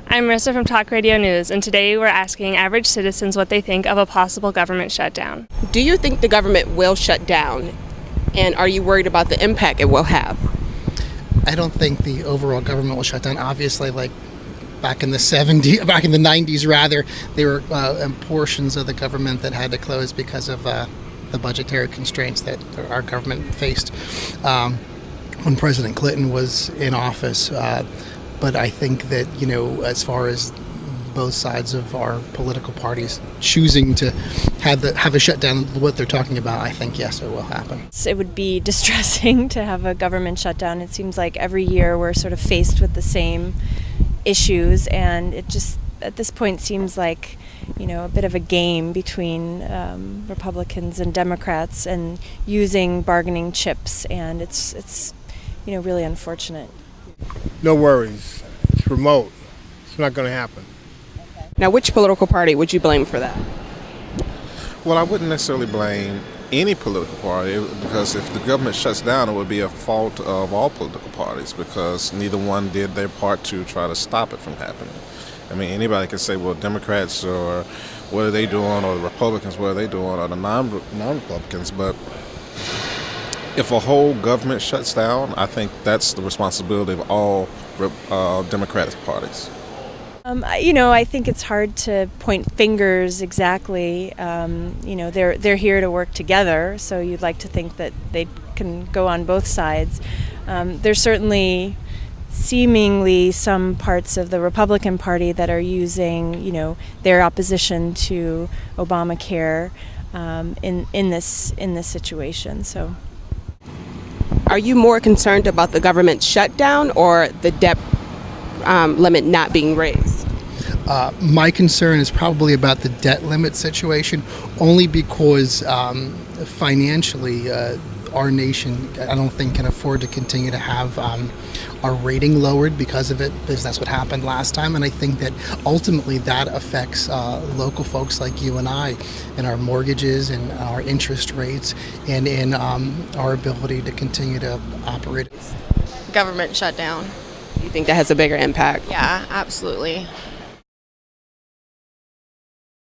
I'm Marissa from Talk Radio News, and today we're asking average citizens what they think of a possible government shutdown. Do you think the government will shut down? And are you worried about the impact it will have? I don't think the overall government will shut down. Obviously, like back in the 90s rather, there were portions of the government that had to close because of the budgetary constraints that our government faced when President Clinton was in office. But I think that, as far as both sides of our political parties choosing to have a shutdown, what they're talking about, I think, yes, it will happen. It would be distressing to have a government shutdown. It seems like every year we're sort of faced with the same issues, and it just, at this point, seems like, a bit of a game between Republicans and Democrats and using bargaining chips, and it's really unfortunate. No worries. It's remote. It's not going to happen. Now, which political party would you blame for that? Well, I wouldn't necessarily blame any political party, because if the government shuts down, it would be a fault of all political parties, because neither one did their part to try to stop it from happening. I mean, anybody can say, well, Democrats, or what are they doing, or the Republicans, what are they doing, or the non-Republicans, but if a whole government shuts down, I think that's the responsibility of all Democratic parties. I think it's hard to point fingers exactly. They're here to work together, so you'd like to think that they can go on both sides. There's certainly seemingly some parts of the Republican Party that are using, their opposition to Obamacare in this situation. So, are you more concerned about the government shutdown or the debt limit not being raised? My concern is probably about the debt limit situation, only because financially our nation, I don't think, can afford to continue to have our rating lowered because of it, because that's what happened last time. And I think that ultimately that affects local folks like you and I, and our mortgages and our interest rates, and in our ability to continue to operate. Government shutdown. Do you think that has a bigger impact? Yeah, absolutely.